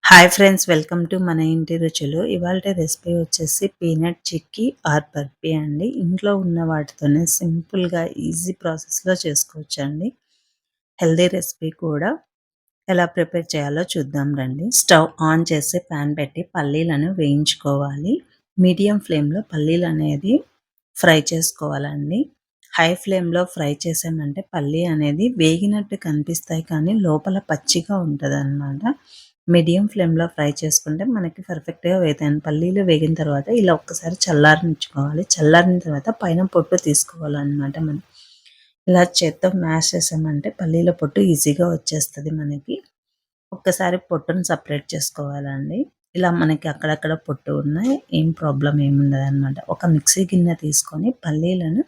Hi friends, welcome to మన ఇంటి రుచులు. ఇవాల్టి రెసిపీ వచ్చేసి పీనట్ చిక్కీ ఆర్ బర్ఫీ అండి. ఇంట్లో ఉన్న వాటితోనే సింపుల్గా ఈజీ ప్రాసెస్లో చేసుకోవచ్చండి. హెల్దీ రెసిపీ కూడా. ఎలా ప్రిపేర్ చేయాలో చూద్దాం రండి. స్టవ్ ఆన్ చేసి ప్యాన్ పెట్టి పల్లీలను వేయించుకోవాలి. మీడియం ఫ్లేమ్లో పల్లీలు అనేది ఫ్రై చేసుకోవాలండి. హై ఫ్లేమ్లో ఫ్రై చేసామంటే పల్లీ అనేది వేగినట్టు కనిపిస్తాయి, కానీ లోపల పచ్చిగా ఉంటుంది. మీడియం ఫ్లేమ్లో ఫ్రై చేసుకుంటే మనకి పర్ఫెక్ట్గా వేగుతాయి. పల్లీలు వేగిన తర్వాత ఇలా ఒక్కసారి చల్లారనిచ్చుకోవాలి. చల్లారిన తర్వాత పైన పొట్టు తీసుకోవాలన్నమాట. మనం ఇలా చేత్తో మ్యాష్ చేసామంటే పల్లీల పొట్టు ఈజీగా వచ్చేస్తుంది మనకి. ఒక్కసారి పొట్టును సపరేట్ చేసుకోవాలండి. ఇలా మనకి అక్కడక్కడ పొట్టు ఉన్నాయి, ఏం ప్రాబ్లం ఏముండదన్నమాట. ఒక మిక్సీ గిన్నె తీసుకొని పల్లీలను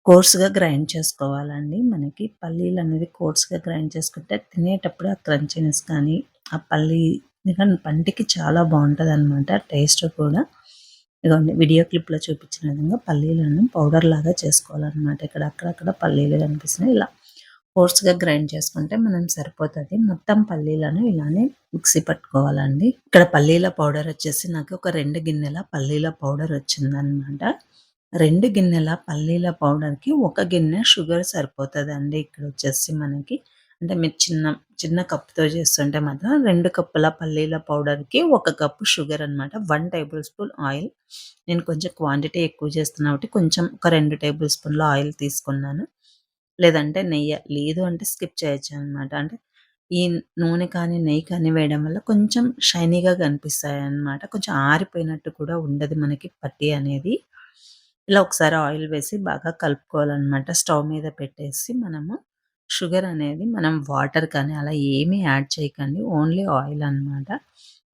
కోర్స్‌గా గ్రైండ్ చేసుకోవాలండి. మనకి పల్లీలు అనేది కోర్స్‌గా గ్రైండ్ చేసుకుంటే తినేటప్పుడు ఆ క్రంచీనెస్ కానీ, ఆ పల్లీ పంటికి చాలా బావుంటదనమాట. టేస్ట్ కూడా. ఇదిగోండి వీడియో క్లిప్‌లో చూపించిన విధంగా పల్లీలను పౌడర్ లాగా చేసుకోవాలనమాట. ఇక్కడ అక్కడక్కడ పల్లీలు కనిపిస్తున్నాయి. ఇలా కోర్స్‌గా గ్రైండ్ చేసుకుంటే మనం సరిపోతది. మొత్తం పల్లీలను ఇలానే మిక్సీ పట్టుకోవాలండి. ఇక్కడ పల్లీల పౌడర్ వచ్చేసి నాకు ఒక 2 గిన్నెల పల్లీల పౌడర్ వచ్చిందనమాట. 2 గిన్నెల పల్లీల పౌడర్‌కి 1 గిన్నె షుగర్ సరిపోతదండి. ఇక్కడొచ్చేసి మనకి. అంటే మీరు చిన్న కప్‌తో చేస్తుంటే మాత్రం 2 కప్పుల పల్లీల పౌడర్‌కి 1 కప్పు షుగర్ అనమాట. 1 టేబుల్ స్పూన్ ఆయిల్. నేను కొంచెం క్వాంటిటీ ఎక్కువ చేస్తున్నా కాబట్టి కొంచెం ఒక 2 టేబుల్ స్పూన్‌ల ఆయిల్ తీసుకున్నాను. లేదంటే నెయ్యి. లేదు అంటే స్కిప్ చేయొచ్చనమాట. అంటే ఈ నూనె కానీ, నెయ్యి కానీ వేయడం వల్ల కొంచెం షైనీగా కనిపిస్తాయన్నమాట. కొంచెం ఆరిపోయినట్టు కూడా ఉండదు మనకి పట్టి అనేది. ఇలా ఒకసారి ఆయిల్ వేసి బాగా కలుపుకోవాలనమాట. స్టవ్ మీద పెట్టేసి మనము షుగర్ అనేది మనం వాటర్ కానీ అలా ఏమీ యాడ్ చేయకండి. ఓన్లీ ఆయిల్ అనమాట.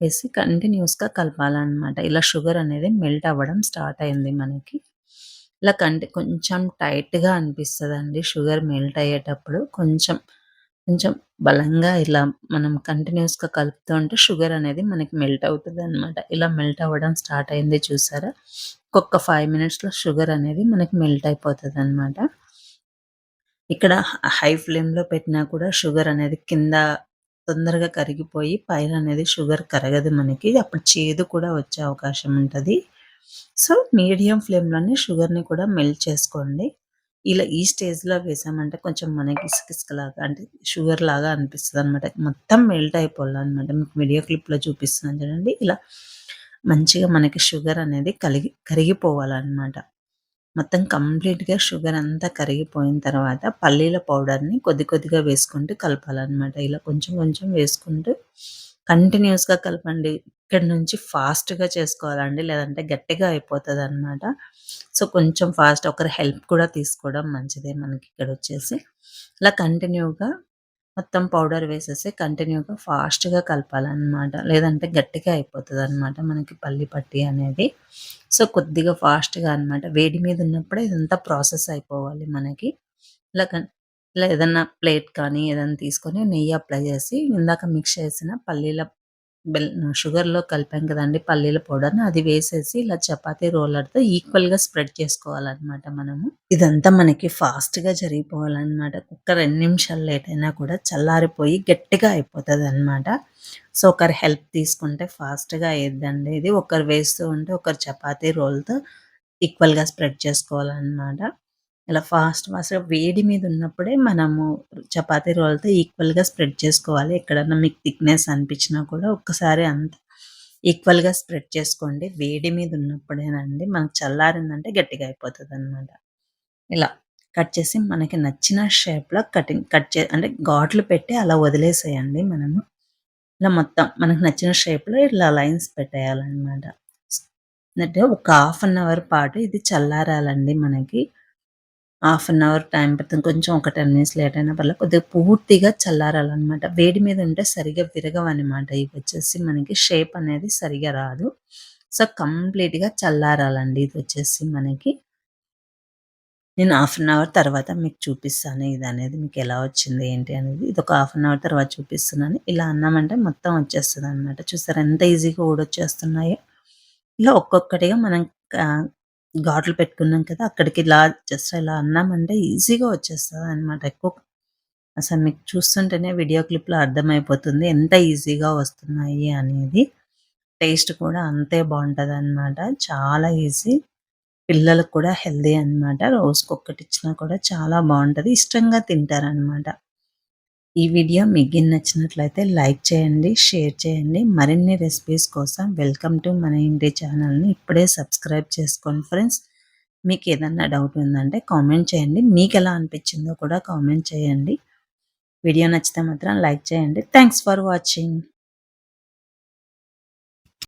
వేసి కంటిన్యూస్‌గా కలపాలనమాట. ఇలా షుగర్ అనేది మెల్ట్ అవ్వడం స్టార్ట్ అయింది మనకి. ఇలా కొంచెం టైట్‌గా అనిపిస్తదండి షుగర్ మెల్ట్ అయ్యేటప్పుడు. కొంచెం, కొంచెం బలంగా ఇలా మనం కంటిన్యూస్‌గా కలుపుతూ ఉంటే షుగర్ అనేది మనకి మెల్ట్ అవుతదనమాట. ఇలా మెల్ట్ అవ్వడం స్టార్ట్ అయింది చూసారా? ఇంకొక 5 మినిట్స్‌లో షుగర్ అనేది మనకి మెల్ట్ అయిపోతదనమాట. ఇక్కడ హై ఫ్లేమ్‌లో పెట్టినా కూడా షుగర్ అనేది కింద తొందరగా కరిగిపోయి పైన అనేది షుగర్ కరగదు మనకి. అప్పుడు చేదు కూడా వచ్చే అవకాశం ఉంటది. సో, మీడియం ఫ్లేమ్‌లోనే షుగర్‌ని కూడా మెల్ట్ చేసుకోండి. ఇలా ఈ స్టేజ్‌లో వేసామంటే కొంచెం మనకి ఇసుకిసకలాగా అంటే షుగర్ లాగా అనిపిస్తదనమాట. మొత్తం మెల్ట్ అయిపోవాలనమాట. మీకు వీడియో క్లిప్‌లో చూపిస్తున్నాను చూడండి. ఇలా మంచిగా మనకి షుగర్ అనేది కరిగిపోవాలనమాట. మొత్తం కంప్లీట్‌గా షుగర్ అంతా కరిగిపోయిన తర్వాత పల్లీల పౌడర్‌ని కొద్ది కొద్దిగా వేసుకుంటూ కలపాలనమాట. ఇలా కొంచెం కొంచెం వేసుకుంటూ కంటిన్యూయస్‌గా కలపండి. ఇక్కడి నుంచి ఫాస్ట్‌గా చేసుకోవాలండి. లేదంటే గట్టిగా అయిపోతదనమాట. సో, కొంచెం ఫాస్ట్ ఒకరి హెల్ప్ కూడా తీసుకోవడం మంచిదే మనకిక్కడొచ్చేసి. ఇలా కంటిన్యూగా మొత్తం పౌడర్ వేసేసి కంటిన్యూగా ఫాస్ట్‌గా కలపాలనమాట. లేదంటే గట్టిగా అయిపోతదనమాట మనకి పల్లి పట్టి అనేది. సో, కొద్దిగా ఫాస్ట్‌గా అనమాట. వేడి మీద ఉన్నప్పుడే ఇదంతా ప్రాసెస్ అయిపోవాలి మనకి. ఇలా కన్ ఇలా ఏదన్నా ప్లేట్ కానీ ఏదన్నా తీసుకొని నెయ్యి అప్లై చేసి ఇందాక మిక్స్ చేసిన పల్లీల షుగర్‌లో కలిపాం కదండీ పల్లీల పౌడర్‌ని అది వేసేసి ఇలా చపాతీ రోలర్‌తో ఈక్వల్‌గా స్ప్రెడ్ చేసుకోవాలనమాట మనము. ఇదంతా మనకి ఫాస్ట్‌గా జరిగిపోవాలనమాట. ఒక్క 2 నిమిషాలు లేట్ అయినా కూడా చల్లారిపోయి గట్టిగా అయిపోతదనమాట. సో, ఒకరి హెల్ప్ తీసుకుంటే ఫాస్ట్‌గా అయ్యిద్దండి ఇది. ఒకరు వేస్తూ ఉంటే ఒకరు చపాతీ రోల్‌తో ఈక్వల్‌గా స్ప్రెడ్ చేసుకోవాలనమాట. ఇలా ఫాస్ట్‌గా వేడి మీద ఉన్నప్పుడే మనము చపాతీ రోల్‌తో ఈక్వల్‌గా స్ప్రెడ్ చేసుకోవాలి. ఎక్కడన్నా మీకు థిక్‌నెస్ అనిపించినా కూడా ఒక్కసారి అంతా ఈక్వల్‌గా స్ప్రెడ్ చేసుకోండి. వేడి మీద ఉన్నప్పుడేనండి. మనకు చల్లారిందంటే గట్టిగా అయిపోతదనమాట. ఇలా కట్ చేసి మనకి నచ్చిన షేప్‌లో అంటే ఘాట్లు పెట్టి అలా వదిలేసేయండి మనము. ఇలా మొత్తం మనకు నచ్చిన షేప్‌లో ఇలా లైన్స్ పెట్టేయాలనమాట. అంటే ఒక హాఫ్ అన్ అవర్ పాటు ఇది చల్లారాలండి మనకి. హాఫ్ అన్ అవర్ టైం పడుతుంది. కొంచెం ఒక 10 మినిట్స్ లేట్ అయినా పర్లేదు. కొద్దిగా పూర్తిగా చల్లారాలనమాట. వేడి మీద ఉంటే సరిగ్గా విరగవనమాట. ఇవొచ్చేసి మనకి షేప్ అనేది సరిగ్గా రాదు. సో, కంప్లీట్‌గా చల్లారాలండి ఇదొచ్చేసి మనకి. నేను హాఫ్ అన్ అవర్ తర్వాత మీకు చూపిస్తాను ఇదనేది మీకెలా వచ్చింది ఏంటి అనేది. ఇదొక హాఫ్ అన్ అవర్ తర్వాత చూపిస్తున్నాను. ఇలా అన్నామంటే మొత్తం వచ్చేస్తదనమాట. చూసారా ఎంత ఈజీగా ఊడొచ్చేస్తున్నాయో. ఇలా ఒక్కొక్కటిగా మనం ఆహ్, ఘాట్లు పెట్టుకున్నాం కదా! అక్కడికి ఇలా జస్ట్ ఇలా అన్నామంటే ఈజీగా వచ్చేస్తదనమాట. అసలు మీకు చూస్తుంటేనే వీడియో క్లిప్‌లో అర్థమైపోతుంది ఎంత ఈజీగా వస్తున్నాయి అనేది. టేస్ట్ కూడా అంతే బావుంటదనమాట. చాలా ఈజీ. పిల్లలకు కూడా హెల్తీ అనమాట. రోజుకొకటిచ్చినా కూడా చాలా బావుంటది. ఇష్టంగా తింటారనమాట. ఈ వీడియో మీకు గిన నచ్చినట్లయితే లైక్ చేయండి, షేర్ చేయండి. మరిన్ని రెసిపీస్ కోసం వెల్కమ్ టు మన ఇంటి ఛానల్‌ని ఇప్పుడే సబ్స్క్రైబ్ చేసుకోండి ఫ్రెండ్స్. మీకేదన్నా డౌట్ ఉందంటే కామెంట్ చేయండి. మీకెలా అనిపిచ్చిందో కూడా కామెంట్ చేయండి. వీడియో నచ్చితే మాత్రం లైక్ చేయండి. Thanks for watching.